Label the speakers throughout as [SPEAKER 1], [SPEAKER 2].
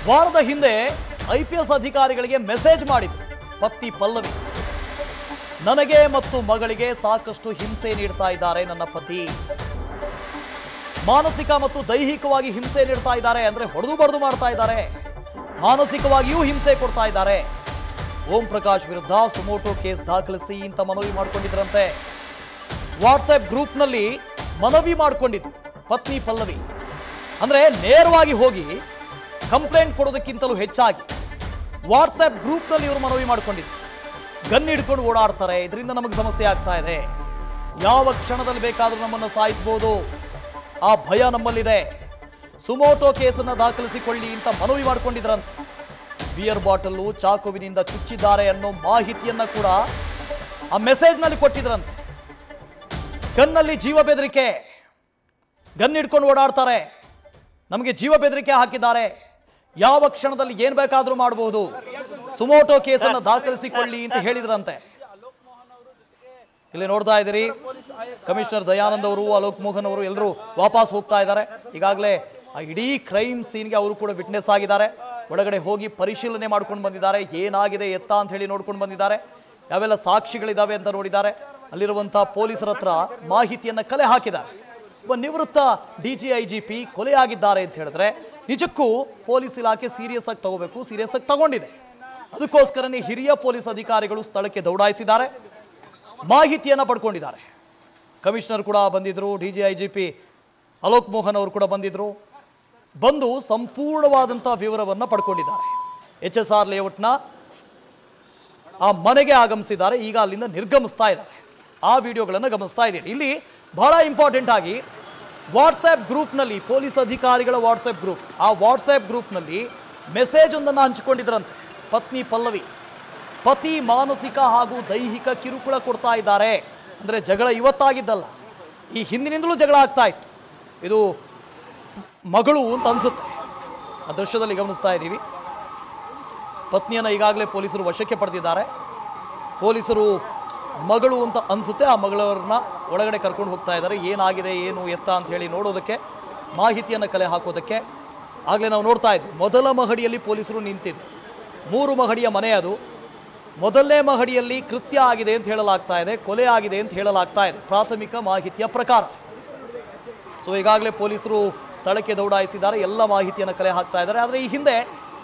[SPEAKER 1] ವಾರದ ಹಿಂದೆ IPS ಅಧಿಕಾರಿಗಳಿಗೆ ಮೆಸೇಜ್ ಮಾಡಿದ್ರು ಪತ್ನಿ ಪಲ್ಲವಿ. ನನಗೆ ಮತ್ತು ಮಗಳಿಗೆ ಸಾಕಷ್ಟು ಹಿಂಸೆ ನೀಡ್ತಾ ಇದ್ದಾರೆ ನನ್ನ ಪತಿ. ಮಾನಸಿಕ ಮತ್ತು ದೈಹಿಕವಾಗಿ ಹಿಂಸೆ ನೀಡ್ತಾ ಇದ್ದಾರೆ, ಅಂದ್ರೆ ಹೊಡೆದು ಬಡದು ಮಾಡ್ತಾ ಇದ್ದಾರೆ, ಮಾನಸಿಕವಾಗಿಯೂ ಹಿಂಸೆ ಕೊಡ್ತಾ ಇದ್ದಾರೆ. ಓಂ ಪ್ರಕಾಶ್ ವಿರುದ್ಧ ಸುಮೋಟೋ ಕೇಸ್ ದಾಖಲಿಸಿ ಅಂತ ಮನವಿ ಮಾಡಿಕೊಂಡಿದ್ರಂತೆ. ವಾಟ್ಸ್ಆಪ್ ಗ್ರೂಪ್ನಲ್ಲಿ ಮನವಿ ಮಾಡಿಕೊಂಡಿದ್ರು ಪತ್ನಿ ಪಲ್ಲವಿ. ಅಂದ್ರೆ ನೇರವಾಗಿ ಹೋಗಿ ಕಂಪ್ಲೇಂಟ್ ಕೊಡೋದಕ್ಕಿಂತಲೂ ಹೆಚ್ಚಾಗಿ ವಾಟ್ಸ್ಆಪ್ ಗ್ರೂಪ್ನಲ್ಲಿ ಇವರು ಮನವಿ ಮಾಡಿಕೊಂಡಿದ್ರು. ಗನ್ ಹಿಡ್ಕೊಂಡು ಓಡಾಡ್ತಾರೆ, ಇದರಿಂದ ನಮಗೆ ಸಮಸ್ಯೆ ಆಗ್ತಾ ಇದೆ, ಯಾವ ಕ್ಷಣದಲ್ಲಿ ಬೇಕಾದರೂ ನಮ್ಮನ್ನು ಸಾಯಿಸಬಹುದು, ಆ ಭಯ ನಮ್ಮಲ್ಲಿದೆ, ಸುಮೋಟೋ ಕೇಸನ್ನು ದಾಖಲಿಸಿಕೊಳ್ಳಿ ಅಂತ ಮನವಿ ಮಾಡಿಕೊಂಡಿದ್ರಂತೆ. ಬಿಯರ್ ಬಾಟಲು ಚಾಕುವಿನಿಂದ ಚುಚ್ಚಿದ್ದಾರೆ ಅನ್ನೋ ಮಾಹಿತಿಯನ್ನ ಕೂಡ ಆ ಮೆಸೇಜ್ನಲ್ಲಿ ಕೊಟ್ಟಿದ್ರಂತೆ. ಗನ್ನಲ್ಲಿ ಜೀವ ಬೆದರಿಕೆ, ಗನ್ ಹಿಡ್ಕೊಂಡು ಓಡಾಡ್ತಾರೆ, ನಮಗೆ ಜೀವ ಬೆದರಿಕೆ ಹಾಕಿದ್ದಾರೆ, ಯಾವ ಕ್ಷಣದಲ್ಲಿ ಏನ್ ಬೇಕಾದರೂ ಮಾಡಬಹುದು, ಸುಮೋಟೋ ಕೇಸನ್ನು ದಾಖಲಿಸಿಕೊಳ್ಳಿ ಅಂತ ಹೇಳಿದ್ರಂತೆ. ಇಲ್ಲಿ ನೋಡ್ತಾ ಇದ್ದೀರಿ, ಕಮಿಷನರ್ ದಯಾನಂದ್ ಅವರು, ಅಲೋಕ್ ಮೋಹನ್ ಅವರು ಎಲ್ಲರೂ ವಾಪಸ್ ಹೋಗ್ತಾ ಇದ್ದಾರೆ. ಈಗಾಗಲೇ ಆ ಇಡೀ ಕ್ರೈಮ್ ಸೀನ್ಗೆ ಅವರು ಕೂಡ ವಿಟ್ನೆಸ್ ಆಗಿದ್ದಾರೆ. ಒಳಗಡೆ ಹೋಗಿ ಪರಿಶೀಲನೆ ಮಾಡ್ಕೊಂಡು ಬಂದಿದ್ದಾರೆ, ಏನಾಗಿದೆ ಎತ್ತ ಅಂತ ಹೇಳಿ ನೋಡ್ಕೊಂಡು ಬಂದಿದ್ದಾರೆ, ಯಾವೆಲ್ಲ ಸಾಕ್ಷಿಗಳಿದಾವೆ ಅಂತ ನೋಡಿದ್ದಾರೆ. ಅಲ್ಲಿರುವಂಥ ಪೊಲೀಸರ ಹತ್ರ ಮಾಹಿತಿಯನ್ನು ಕಲೆ ಹಾಕಿದ್ದಾರೆ. ಒಬ್ಬ ನಿವೃತ್ತ DGIGP ಕೊಲೆಯಾಗಿದ್ದಾರೆ ಅಂತ ಹೇಳಿದ್ರೆ ನಿಜಕ್ಕೂ ಪೊಲೀಸ್ ಇಲಾಖೆ ಸೀರಿಯಸ್ ಆಗಿ ತಗೋಬೇಕು, ಸೀರಿಯಸ್ ಆಗಿ ತಗೊಂಡಿದೆ. ಅದಕ್ಕೋಸ್ಕರನೇ ಹಿರಿಯ ಪೊಲೀಸ್ ಅಧಿಕಾರಿಗಳು ಸ್ಥಳಕ್ಕೆ ದೌಡಾಯಿಸಿದ್ದಾರೆ, ಮಾಹಿತಿಯನ್ನು ಪಡ್ಕೊಂಡಿದ್ದಾರೆ. ಕಮಿಷನರ್ ಕೂಡ ಬಂದಿದ್ರು, DGIGP ಅಲೋಕ್ ಮೋಹನ್ ಅವರು ಕೂಡ ಬಂದಿದ್ರು. ಬಂದು ಸಂಪೂರ್ಣವಾದಂಥ ವಿವರವನ್ನು ಪಡ್ಕೊಂಡಿದ್ದಾರೆ. HSR ಲೇಔಟ್ನ ಆ ಮನೆಗೆ ಆಗಮಿಸಿದ್ದಾರೆ. ಈಗ ಅಲ್ಲಿಂದ ನಿರ್ಗಮಿಸ್ತಾ ಇದ್ದಾರೆ. ಆ ವಿಡಿಯೋಗಳನ್ನು ಗಮನಿಸ್ತಾ ಇದ್ದೀರಿ. ಇಲ್ಲಿ ಬಹಳ ಇಂಪಾರ್ಟೆಂಟ್ ಆಗಿ ವಾಟ್ಸ್ಆ್ಯಪ್ ಗ್ರೂಪ್ನಲ್ಲಿ, ಪೊಲೀಸ್ ಅಧಿಕಾರಿಗಳ ವಾಟ್ಸ್ಆ್ಯಪ್ ಗ್ರೂಪ್, ಆ ವಾಟ್ಸ್ಆ್ಯಪ್ ಗ್ರೂಪ್ನಲ್ಲಿ ಮೆಸೇಜ್ ಒಂದನ್ನು ಹಂಚಿಕೊಂಡಿದ್ರಂತೆ ಪತ್ನಿ ಪಲ್ಲವಿ. ಪತಿ ಮಾನಸಿಕ ಹಾಗೂ ದೈಹಿಕ ಕಿರುಕುಳ ಕೊಡ್ತಾ ಇದ್ದಾರೆ. ಅಂದರೆ ಜಗಳ ಇವತ್ತಾಗಿದ್ದಲ್ಲ, ಈ ಹಿಂದಿನಿಂದಲೂ ಜಗಳ ಆಗ್ತಾ ಇತ್ತು. ಇದು ಮಗಳು ಅಂತ ಅನಿಸುತ್ತೆ. ಆ ದೃಶ್ಯದಲ್ಲಿ ಗಮನಿಸ್ತಾ ಇದ್ದೀವಿ. ಪತ್ನಿಯನ್ನು ಈಗಾಗಲೇ ಪೊಲೀಸರು ವಶಕ್ಕೆ ಪಡೆದಿದ್ದಾರೆ. ಪೊಲೀಸರು ಮಗಳು ಅಂತ ಅನಿಸುತ್ತೆ, ಆ ಮಗಳವ್ರನ್ನ ಒಳಗಡೆ ಕರ್ಕೊಂಡು ಹೋಗ್ತಾ ಇದ್ದಾರೆ. ಏನಾಗಿದೆ ಏನು ಎತ್ತ ಅಂತ ಹೇಳಿ ನೋಡೋದಕ್ಕೆ, ಮಾಹಿತಿಯನ್ನು ಕಲೆ ಹಾಕೋದಕ್ಕೆ. ಆಗಲೇ ನಾವು ನೋಡ್ತಾ ಇದ್ವಿ, ಮೊದಲ ಮಹಡಿಯಲ್ಲಿ ಪೊಲೀಸರು ನಿಂತಿದ್ರು. 3 ಮಹಡಿಯ ಮನೆ ಅದು. ಮೊದಲನೇ ಮಹಡಿಯಲ್ಲಿ ಕೃತ್ಯ ಆಗಿದೆ ಅಂತ ಹೇಳಲಾಗ್ತಾ ಇದೆ, ಕೊಲೆ ಆಗಿದೆ ಅಂತ ಹೇಳಲಾಗ್ತಾ ಇದೆ ಪ್ರಾಥಮಿಕ ಮಾಹಿತಿಯ ಪ್ರಕಾರ. ಸೊ ಈಗಾಗಲೇ ಪೊಲೀಸರು ಸ್ಥಳಕ್ಕೆ ದೌಡಾಯಿಸಿದ್ದಾರೆ, ಎಲ್ಲ ಮಾಹಿತಿಯನ್ನು ಕಲೆ ಹಾಕ್ತಾ ಇದ್ದಾರೆ. ಆದರೆ ಈ ಹಿಂದೆ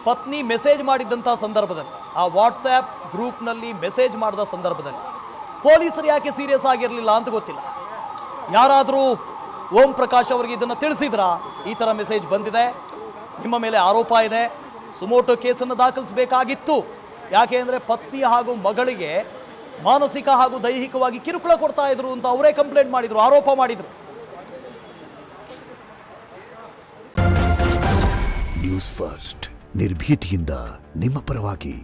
[SPEAKER 1] ಪತ್ನಿ ಮೆಸೇಜ್ ಮಾಡಿದ್ದಂಥ ಸಂದರ್ಭದಲ್ಲಿ, ಆ ವಾಟ್ಸ್ಆ್ಯಪ್ ಗ್ರೂಪ್ನಲ್ಲಿ ಮೆಸೇಜ್ ಮಾಡಿದ ಸಂದರ್ಭದಲ್ಲಿ ಪೊಲೀಸರು ಯಾಕೆ ಸೀರಿಯಸ್ ಆಗಿರಲಿಲ್ಲ ಅಂತ ಗೊತ್ತಿಲ್ಲ. ಯಾರಾದರೂ ಓಂ ಪ್ರಕಾಶ್ ಅವರಿಗೆ ಇದನ್ನು ತಿಳಿಸಿದ್ರಾ, ಈ ಥರ ಮೆಸೇಜ್ ಬಂದಿದೆ, ನಿಮ್ಮ ಮೇಲೆ ಆರೋಪ ಇದೆ, ಸುಮೋಟೋ ಕೇಸನ್ನು ದಾಖಲಿಸಬೇಕಾಗಿತ್ತು, ಯಾಕೆ ಅಂದರೆ ಪತ್ನಿ ಹಾಗೂ ಮಗಳಿಗೆ ಮಾನಸಿಕ ಹಾಗೂ ದೈಹಿಕವಾಗಿ ಕಿರುಕುಳ ಕೊಡ್ತಾ ಇದ್ರು ಅಂತ ಅವರೇ ಕಂಪ್ಲೇಂಟ್ ಮಾಡಿದ್ರು, ಆರೋಪ ಮಾಡಿದ್ರು.
[SPEAKER 2] ನ್ಯೂಸ್ ಫಸ್ಟ್ ನಿರ್ಭೀತಿಯಿಂದ ನಿಮ್ಮ ಪರವಾಗಿ.